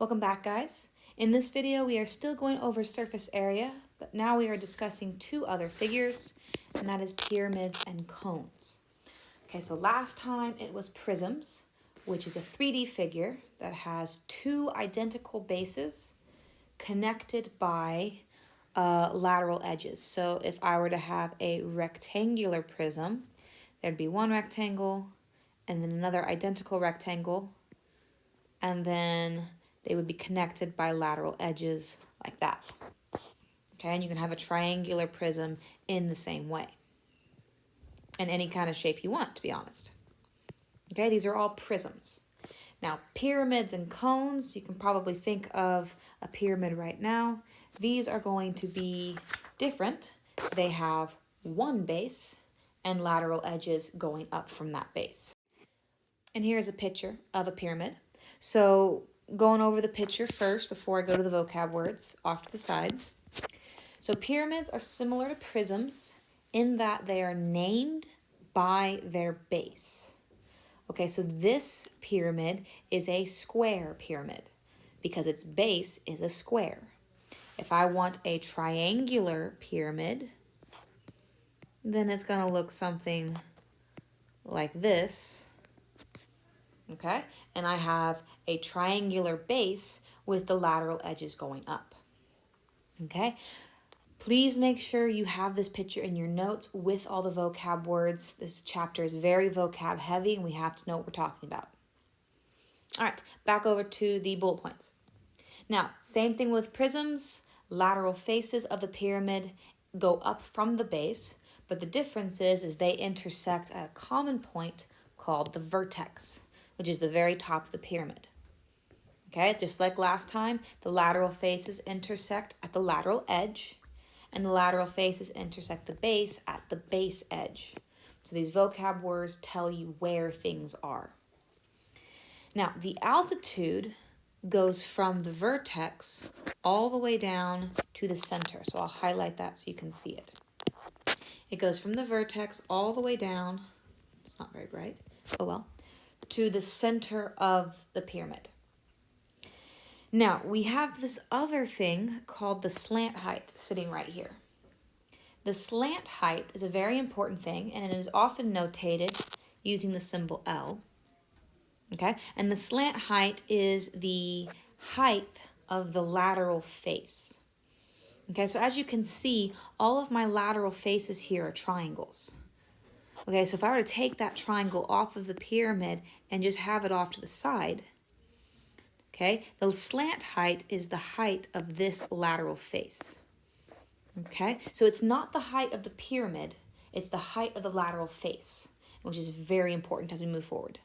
Welcome back, guys. In this video, we are still going over surface area, but now we are discussing two other figures, and that is pyramids and cones. Okay, so last time it was prisms, which is a 3D figure that has two identical bases connected by lateral edges. So if I were to have a rectangular prism, there'd be one rectangle and then another identical rectangle, and then they would be connected by lateral edges like that. Okay, and you can have a triangular prism in the same way. In any kind of shape you want, to be honest. Okay, these are all prisms. Now, pyramids and cones, you can probably think of a pyramid right now. These are going to be different. They have one base and lateral edges going up from that base. And here's a picture of a pyramid. So going over the picture first before I go to the vocab words off to the side. So pyramids are similar to prisms in that they are named by their base. Okay, so this pyramid is a square pyramid because its base is a square. If I want a triangular pyramid, then it's going to look something like this. Okay, and I have a triangular base with the lateral edges going up. Okay, please make sure you have this picture in your notes with all the vocab words. This chapter is very vocab heavy and we have to know what we're talking about. All right, back over to the bullet points. Now, same thing with prisms. Lateral faces of the pyramid go up from the base, but the difference is they intersect at a common point called the vertex, which is the very top of the pyramid. Okay, just like last time, the lateral faces intersect at the lateral edge, and the lateral faces intersect the base at the base edge. So these vocab words tell you where things are. Now, the altitude goes from the vertex all the way down to the center. So I'll highlight that so you can see it. It goes from the vertex all the way down, it's not very bright, oh well, to the center of the pyramid. Now, we have this other thing called the slant height sitting right here. The slant height is a very important thing, and it is often notated using the symbol L. Okay, and the slant height is the height of the lateral face. Okay, so as you can see, all of my lateral faces here are triangles. Okay, so if I were to take that triangle off of the pyramid and just have it off to the side, okay, the slant height is the height of this lateral face. Okay, so it's not the height of the pyramid, it's the height of the lateral face, which is very important as we move forward.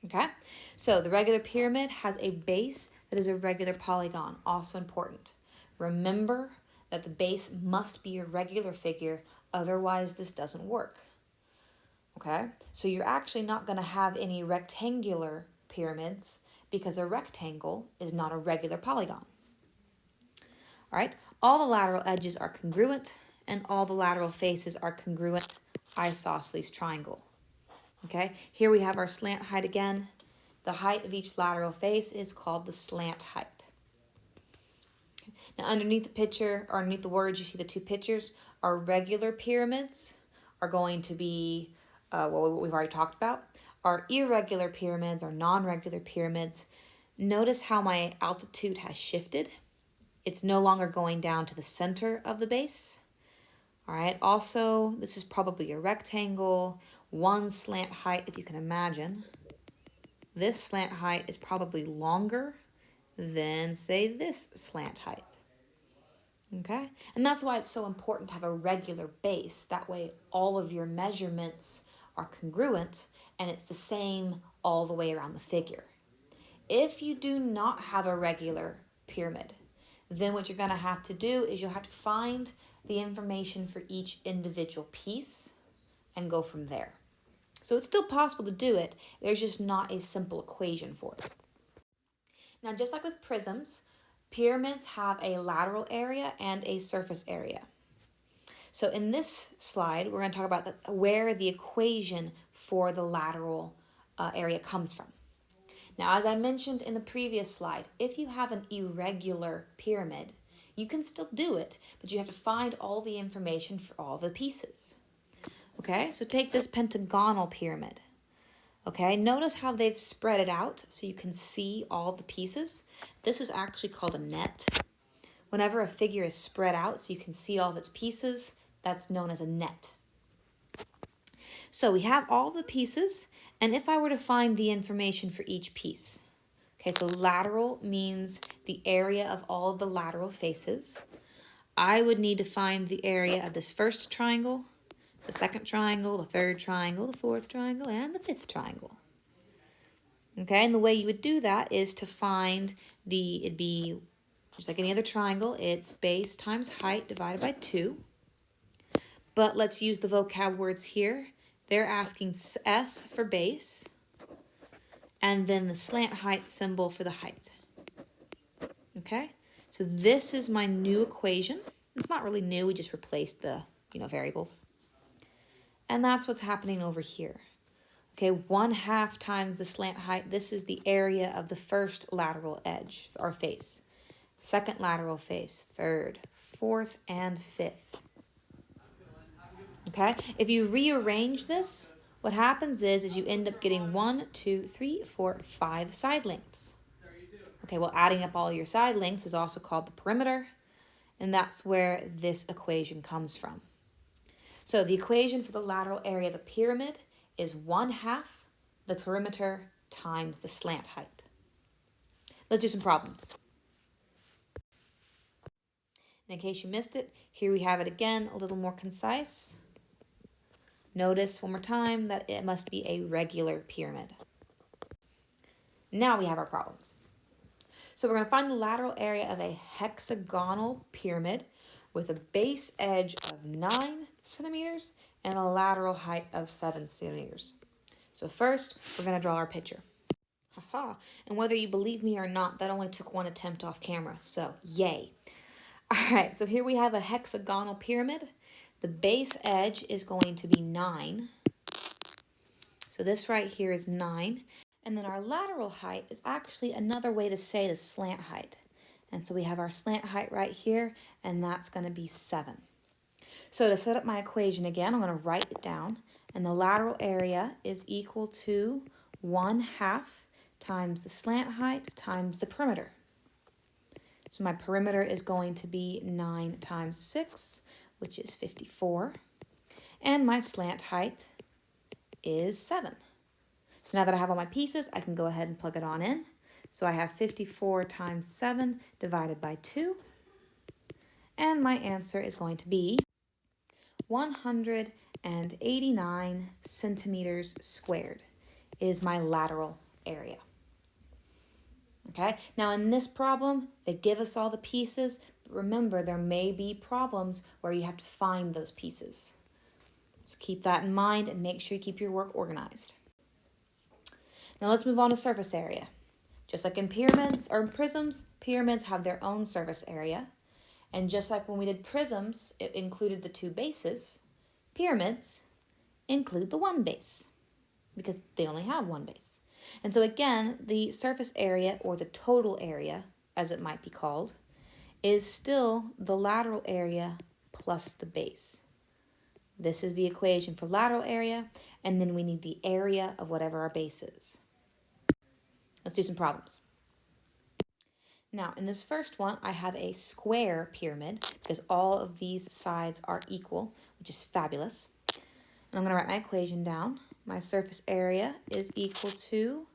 Okay, so the regular pyramid has a base that is a regular polygon, also important. Remember that the base must be a regular figure, otherwise this doesn't work. Okay, so you're actually not going to have any rectangular pyramids because a rectangle is not a regular polygon. All right, all the lateral edges are congruent and all the lateral faces are congruent isosceles triangle. Okay, here we have our slant height again. The height of each lateral face is called the slant height. Now, underneath the picture, or underneath the words, you see the two pictures. Our regular pyramids are going to be what we've already talked about. Our irregular pyramids are non-regular pyramids. Notice how my altitude has shifted. It's no longer going down to the center of the base. All right, also, this is probably a rectangle, one slant height, if you can imagine. This slant height is probably longer than, say, this slant height. Okay, and that's why it's so important to have a regular base. That way, all of your measurements are congruent and it's the same all the way around the figure. If you do not have a regular pyramid, then what you're going to have to do is you'll have to find the information for each individual piece and go from there. So it's still possible to do it. There's just not a simple equation for it. Now, just like with prisms, pyramids have a lateral area and a surface area. So in this slide, we're going to talk about where the equation for the lateral area comes from. Now, as I mentioned in the previous slide, if you have an irregular pyramid, you can still do it, but you have to find all the information for all the pieces. Okay, so take this pentagonal pyramid. Okay, notice how they've spread it out so you can see all the pieces. This is actually called a net. Whenever a figure is spread out so you can see all of its pieces, that's known as a net. So we have all the pieces, and if I were to find the information for each piece, okay, so lateral means the area of all of the lateral faces. I would need to find the area of this first triangle, the second triangle, the third triangle, the fourth triangle, and the fifth triangle. Okay, and the way you would do that is to find it'd be just like any other triangle, it's base times height divided by 2. But let's use the vocab words here. They're asking S for base, and then the slant height symbol for the height. Okay, so this is my new equation. It's not really new, we just replaced the variables. And that's what's happening over here. Okay, 1/2 times the slant height. This is the area of the first lateral edge or face. Second lateral face, third, fourth, and fifth. Okay, if you rearrange this, what happens is you end up getting 1, 2, 3, 4, 5 side lengths. Okay, well, adding up all your side lengths is also called the perimeter, and that's where this equation comes from. So the equation for the lateral area of the pyramid is 1/2 the perimeter times the slant height. Let's do some problems. In case you missed it, here we have it again, a little more concise. Notice one more time that it must be a regular pyramid. Now we have our problems. So we're going to find the lateral area of a hexagonal pyramid with a base edge of 9 centimeters and a lateral height of 7 centimeters. So first, we're going to draw our picture. Haha, and whether you believe me or not, that only took one attempt off camera, so yay. All right, so here we have a hexagonal pyramid. The base edge is going to be 9. So this right here is 9. And then our lateral height is actually another way to say the slant height. And so we have our slant height right here, and that's going to be 7. So to set up my equation again, I'm going to write it down. And the lateral area is equal to 1/2 times the slant height times the perimeter. So my perimeter is going to be 9 times 6, which is 54. And my slant height is 7. So now that I have all my pieces, I can go ahead and plug it on in. So I have 54 times 7 divided by 2. And my answer is going to be 189 centimeters squared is my lateral area. Okay, now in this problem, they give us all the pieces, but remember there may be problems where you have to find those pieces. So keep that in mind and make sure you keep your work organized. Now let's move on to surface area. Just like in pyramids or prisms, pyramids have their own surface area. And just like when we did prisms, it included the 2 bases, pyramids include the 1 base because they only have 1 base. And so again, the surface area, or the total area, as it might be called, is still the lateral area plus the base. This is the equation for lateral area, and then we need the area of whatever our base is. Let's do some problems. Now, in this first one, I have a square pyramid because all of these sides are equal, which is fabulous. And I'm going to write my equation down. My surface area is equal to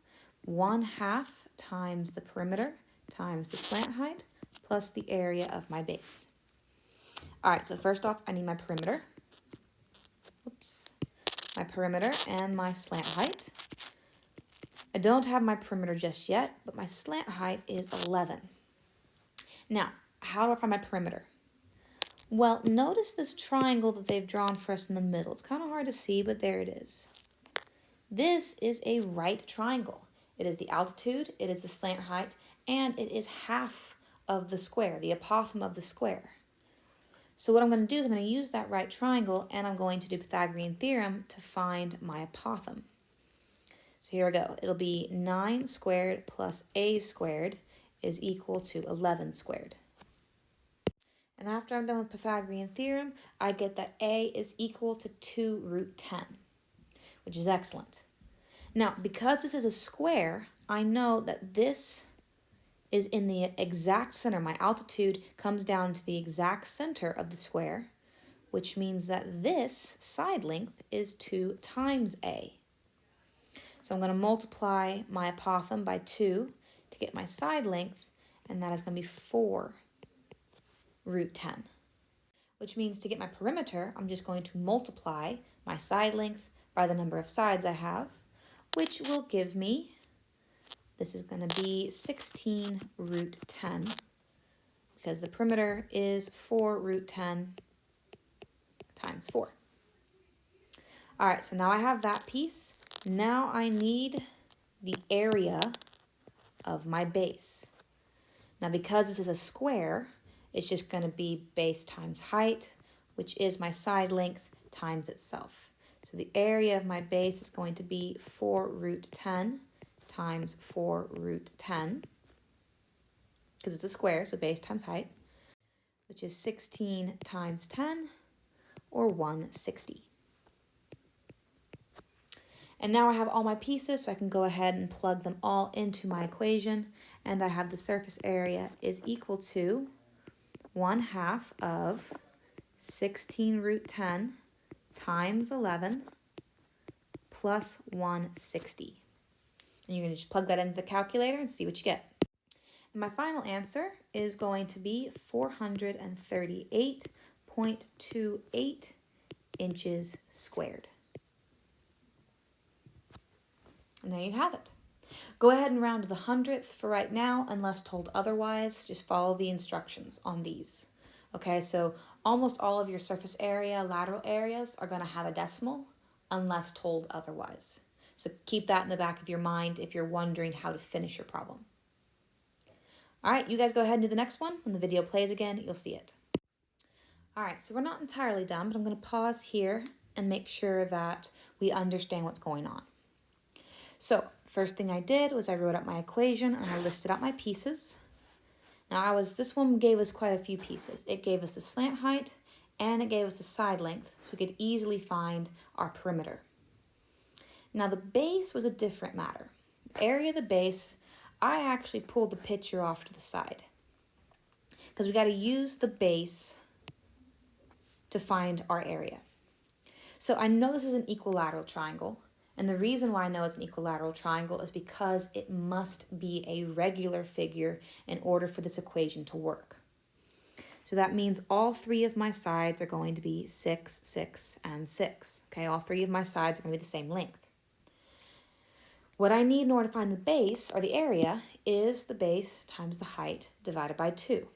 1/2 times the perimeter times the slant height plus the area of my base. All right, so first off, I need my perimeter. Oops. My perimeter and my slant height. I don't have my perimeter just yet, but my slant height is 11. Now, how do I find my perimeter? Well, notice this triangle that they've drawn for us in the middle. It's kind of hard to see, but there it is. This is a right triangle. It is the altitude, it is the slant height, and it is half of the square, the apothem of the square. So what I'm going to do is I'm going to use that right triangle, and I'm going to do Pythagorean theorem to find my apothem. So here we go. It'll be 9 squared plus a squared is equal to 11 squared. And after I'm done with Pythagorean theorem, I get that a is equal to 2 root 10, which is excellent. Now, because this is a square, I know that this is in the exact center. My altitude comes down to the exact center of the square, which means that this side length is 2 times a. So I'm going to multiply my apothem by 2 to get my side length, and that is going to be 4 root 10. Which means to get my perimeter, I'm just going to multiply my side length by the number of sides I have, which will give me, this is going to be 16 root 10, because the perimeter is 4 root 10 times 4. All right, so now I have that piece. Now I need the area of my base. Now because this is a square, it's just going to be base times height, which is my side length times itself. So the area of my base is going to be 4 root 10 times 4 root 10, because it's a square, so base times height, which is 16 times 10, or 160. And now I have all my pieces, so I can go ahead and plug them all into my equation, and I have the surface area is equal to 1/2 of 16 root 10 times 11 plus 160. And you're going to just plug that into the calculator and see what you get. And my final answer is going to be 438.28 inches squared. And there you have it. Go ahead and round to the 100th for right now, unless told otherwise. Just follow the instructions on these. Okay, so almost all of your surface area, lateral areas are going to have a decimal, unless told otherwise. So keep that in the back of your mind if you're wondering how to finish your problem. All right, you guys go ahead and do the next one. When the video plays again, you'll see it. All right, so we're not entirely done, but I'm going to pause here and make sure that we understand what's going on. So first thing I did was I wrote up my equation and I listed out my pieces. Now this one gave us quite a few pieces. It gave us the slant height and it gave us the side length, so we could easily find our perimeter. Now the base was a different matter. The area of the base, I actually pulled the picture off to the side, because we got to use the base to find our area. So I know this is an equilateral triangle. And the reason why I know it's an equilateral triangle is because it must be a regular figure in order for this equation to work. So that means all 3 of my sides are going to be 6, 6, and 6. Okay, all 3 of my sides are going to be the same length. What I need in order to find the base, or the area, is the base times the height divided by 2.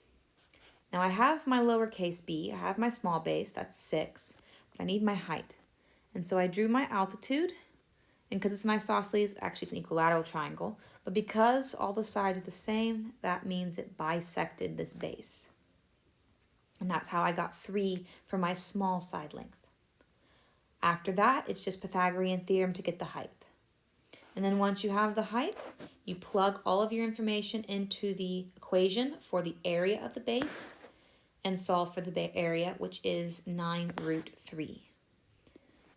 Now I have my lowercase b, I have my small base, that's 6, but I need my height. And so I drew my altitude. And because it's an isosceles, actually it's an equilateral triangle, but because all the sides are the same, that means it bisected this base. And that's how I got 3 for my small side length. After that, it's just Pythagorean theorem to get the height. And then once you have the height, you plug all of your information into the equation for the area of the base and solve for the area, which is 9 root 3.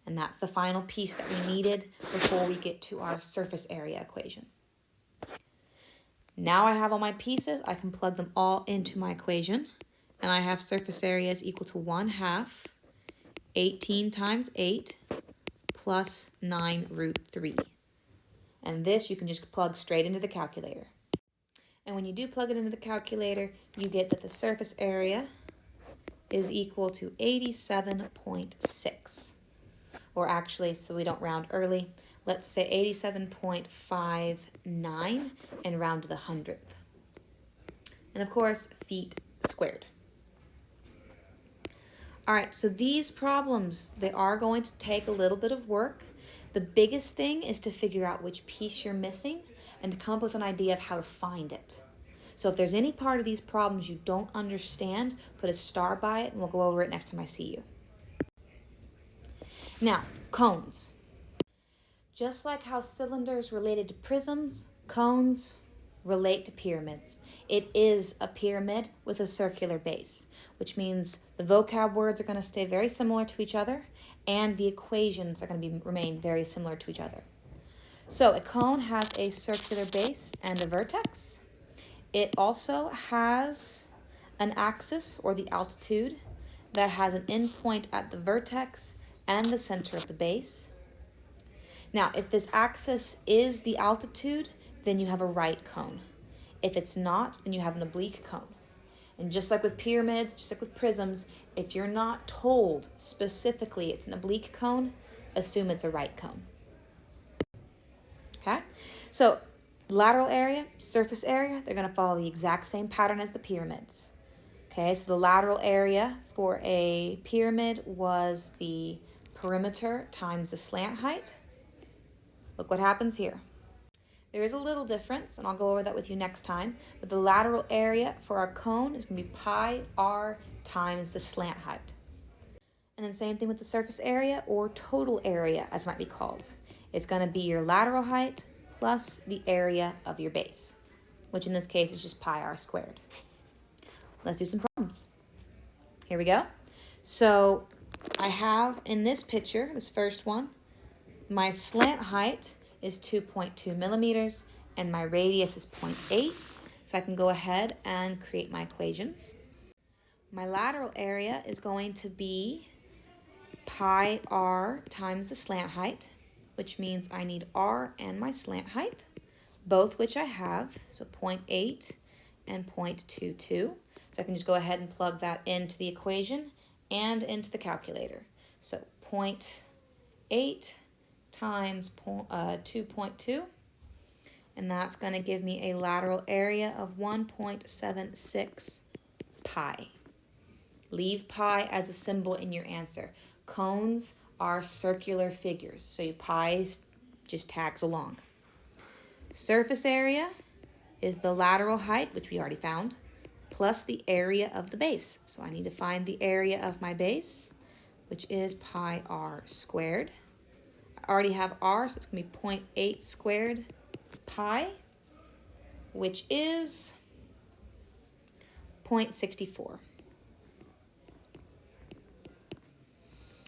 And that's the final piece that we needed before we get to our surface area equation. Now I have all my pieces, I can plug them all into my equation. And I have surface area is equal to 1/2 18 times 8 plus 9 root 3. And this you can just plug straight into the calculator. And when you do plug it into the calculator, you get that the surface area is equal to 87.6. Or actually, so we don't round early, let's say 87.59 and round to the 100th. And of course, feet squared. All right, so these problems, they are going to take a little bit of work. The biggest thing is to figure out which piece you're missing and to come up with an idea of how to find it. So if there's any part of these problems you don't understand, put a star by it and we'll go over it next time I see you. Now, cones. Just like how cylinders related to prisms, cones relate to pyramids. It is a pyramid with a circular base, which means the vocab words are going to stay very similar to each other, and the equations are going to remain very similar to each other. So a cone has a circular base and a vertex. It also has an axis, or the altitude, that has an endpoint at the vertex and the center of the base. Now, if this axis is the altitude, then you have a right cone. If it's not, then you have an oblique cone. And just like with pyramids, just like with prisms, if you're not told specifically it's an oblique cone, assume it's a right cone. Okay? So lateral area, surface area, they're going to follow the exact same pattern as the pyramids. Okay, so the lateral area for a pyramid was the perimeter times the slant height. Look what happens here. There is a little difference, and I'll go over that with you next time, but the lateral area for our cone is going to be pi r times the slant height. And then same thing with the surface area, or total area as it might be called. It's going to be your lateral height plus the area of your base, which in this case is just pi r squared. Let's do some problems. Here we go. So I have in this picture, this first one, my slant height is 2.2 millimeters and my radius is 0.8. So I can go ahead and create my equations. My lateral area is going to be pi r times the slant height, which means I need r and my slant height, both which I have, so 0.8 and 0.22. So I can just go ahead and plug that into the equation and into the calculator. So 0.8 times 2.2, and that's going to give me a lateral area of 1.76 pi. Leave pi as a symbol in your answer. Cones are circular figures, so pi just tags along. Surface area is the lateral height, which we already found, plus the area of the base. So I need to find the area of my base, which is pi r squared. I already have r, so it's going to be 0.8 squared pi, which is 0.64.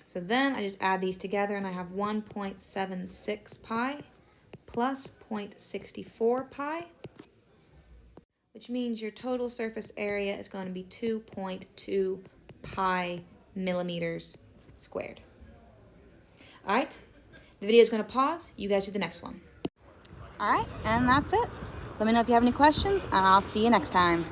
So then I just add these together and I have 1.76 pi plus 0.64 pi, which means your total surface area is going to be 2.2 pi millimeters squared. All right, the video is going to pause. You guys do the next one. All right, and that's it. Let me know if you have any questions, and I'll see you next time.